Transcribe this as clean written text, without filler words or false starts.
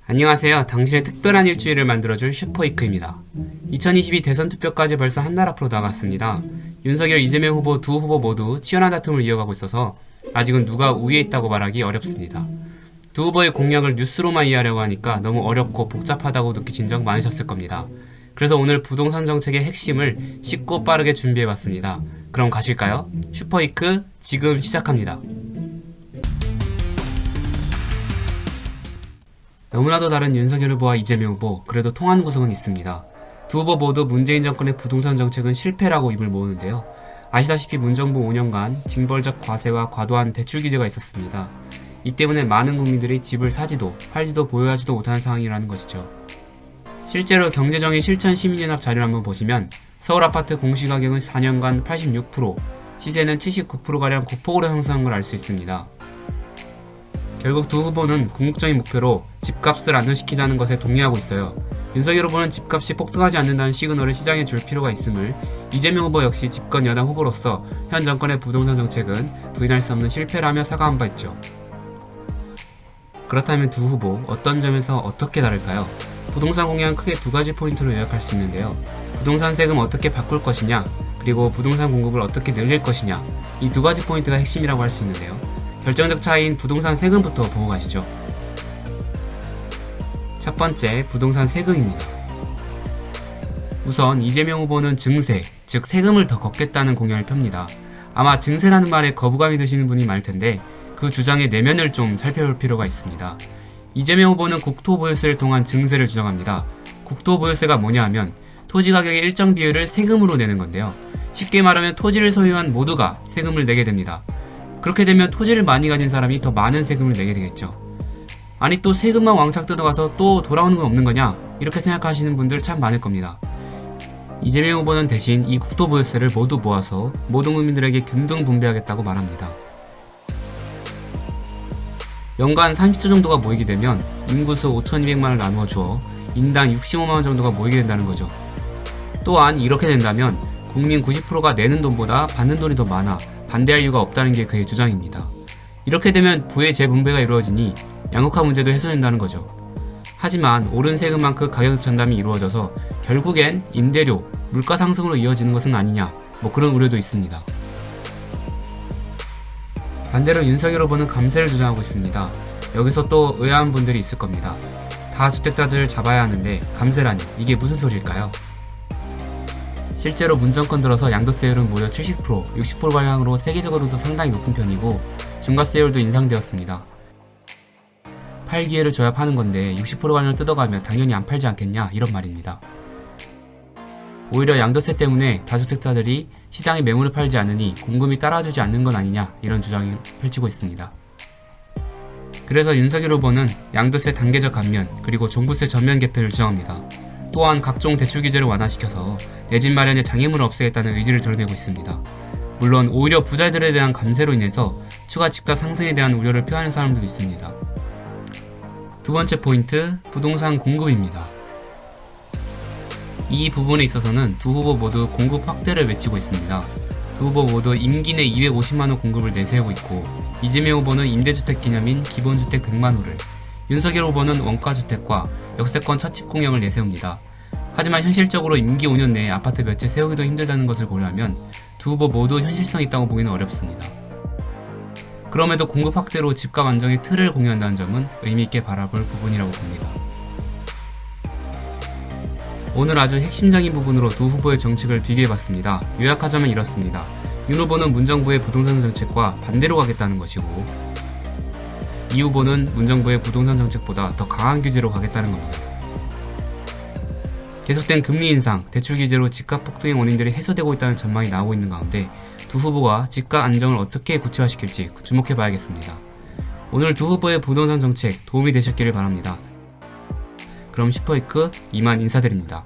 안녕하세요. 당신의 특별한 일주일을 만들어줄 슈퍼이크입니다. 2022 대선 투표까지 벌써 한 달 앞으로 나갔습니다. 윤석열, 이재명 후보 두 후보 모두 치열한 다툼을 이어가고 있어서 아직은 누가 우위에 있다고 말하기 어렵습니다. 두 후보의 공약을 뉴스로만 이해하려고 하니까 너무 어렵고 복잡하다고 느끼신 적 많으셨을 겁니다. 그래서 오늘 부동산 정책의 핵심을 쉽고 빠르게 준비해봤습니다. 그럼 가실까요? 슈퍼이크 지금 시작합니다. 너무나도 다른 윤석열 후보와 이재명 후보, 그래도 통하는 구석은 있습니다. 두 후보 모두 문재인 정권의 부동산 정책은 실패라고 입을 모으는데요. 아시다시피 문정부 5년간 징벌적 과세와 과도한 대출 규제가 있었습니다. 이 때문에 많은 국민들이 집을 사지도 팔지도 보유하지도 못하는 상황이라는 것이죠. 실제로 경제정의 실천 시민연합 자료를 한번 보시면 서울 아파트 공시가격은 4년간 86%, 시세는 79%가량 고폭으로 상승한 걸 알 수 있습니다. 결국 두 후보는 궁극적인 목표로 집값을 안정시키자는 것에 동의하고 있어요. 윤석열 후보는 집값이 폭등하지 않는다는 시그널을 시장에 줄 필요가 있음을, 이재명 후보 역시 집권 여당 후보로서 현 정권의 부동산 정책은 부인할 수 없는 실패라며 사과한 바 있죠. 그렇다면 두 후보 어떤 점에서 어떻게 다를까요? 부동산 공약은 크게 두 가지 포인트로 요약할 수 있는데요. 부동산 세금 어떻게 바꿀 것이냐, 그리고 부동산 공급을 어떻게 늘릴 것이냐, 이 두 가지 포인트가 핵심이라고 할 수 있는데요. 결정적 차이인 부동산 세금부터 보고 가시죠. 첫 번째, 부동산 세금입니다. 우선 이재명 후보는 증세, 즉 세금을 더 걷겠다는 공약을 펴니다. 아마 증세라는 말에 거부감이 드시는 분이 많을 텐데 그 주장의 내면을 좀 살펴볼 필요가 있습니다. 이재명 후보는 국토보유세를 통한 증세를 주장합니다. 국토보유세가 뭐냐 하면 토지 가격의 일정 비율을 세금으로 내는 건데요. 쉽게 말하면 토지를 소유한 모두가 세금을 내게 됩니다. 그렇게 되면 토지를 많이 가진 사람이 더 많은 세금을 내게 되겠죠. 아니, 또 세금만 왕창 뜯어가서 또 돌아오는 건 없는 거냐? 이렇게 생각하시는 분들 참 많을 겁니다. 이재명 후보는 대신 이 국토보유세를 모두 모아서 모든 국민들에게 균등 분배하겠다고 말합니다. 연간 30조 정도가 모이게 되면 인구수 5,200만을 나누어 주어 인당 65만원 정도가 모이게 된다는 거죠. 또한 이렇게 된다면 국민 90%가 내는 돈보다 받는 돈이 더 많아 반대할 이유가 없다는 게 그의 주장입니다. 이렇게 되면 부의 재분배가 이루어지니 양극화 문제도 해소된다는 거죠. 하지만 오른 세금만큼 가격 전담이 이루어져서 결국엔 임대료, 물가 상승으로 이어지는 것은 아니냐, 그런 우려도 있습니다. 반대로 윤석열 후보는 감세를 주장하고 있습니다. 여기서 또 의아한 분들이 있을 겁니다. 다주택자들을 잡아야 하는데 감세라니, 이게 무슨 소리일까요? 실제로 문정권 들어서 양도세율은 무려 70%, 60%가량으로 세계적으로도 상당히 높은 편이고 중과세율도 인상되었습니다. 팔 기회를 줘야 파는 건데 60%가량을 뜯어가면 당연히 안 팔지 않겠냐, 이런 말입니다. 오히려 양도세 때문에 다주택자들이 시장에 매물을 팔지 않으니 공급이 따라주지 않는 건 아니냐, 이런 주장을 펼치고 있습니다. 그래서 윤석열 후보는 양도세 단계적 감면, 그리고 종부세 전면 개편을 주장합니다. 또한 각종 대출 규제를 완화시켜서 내 집 마련에 장애물을 없애겠다는 의지를 드러내고 있습니다. 물론 오히려 부자들에 대한 감세로 인해서 추가 집값 상승에 대한 우려를 표하는 사람들도 있습니다. 두 번째 포인트, 부동산 공급입니다. 이 부분에 있어서는 두 후보 모두 공급 확대를 외치고 있습니다. 두 후보 모두 임기 내 250만호 공급을 내세우고 있고, 이재명 후보는 임대주택 기념인 기본주택 100만호를, 윤석열 후보는 원가주택과 역세권 첫집 공약을 내세웁니다. 하지만 현실적으로 임기 5년 내에 아파트 몇 채 세우기도 힘들다는 것을 고려하면 두 후보 모두 현실성 있다고 보기는 어렵습니다. 그럼에도 공급 확대로 집값 안정의 틀을 공유한다는 점은 의미있게 바라볼 부분이라고 봅니다. 오늘 아주 핵심적인 부분으로 두 후보의 정책을 비교해봤습니다. 요약하자면 이렇습니다. 윤 후보는 문정부의 부동산 정책과 반대로 가겠다는 것이고, 이 후보는 문정부의 부동산 정책보다 더 강한 규제로 가겠다는 겁니다. 계속된 금리 인상, 대출 규제로 집값 폭등의 원인들이 해소되고 있다는 전망이 나오고 있는 가운데 두 후보가 집값 안정을 어떻게 구체화시킬지 주목해봐야겠습니다. 오늘 두 후보의 부동산 정책 도움이 되셨기를 바랍니다. 그럼 슈퍼이크 이만 인사드립니다.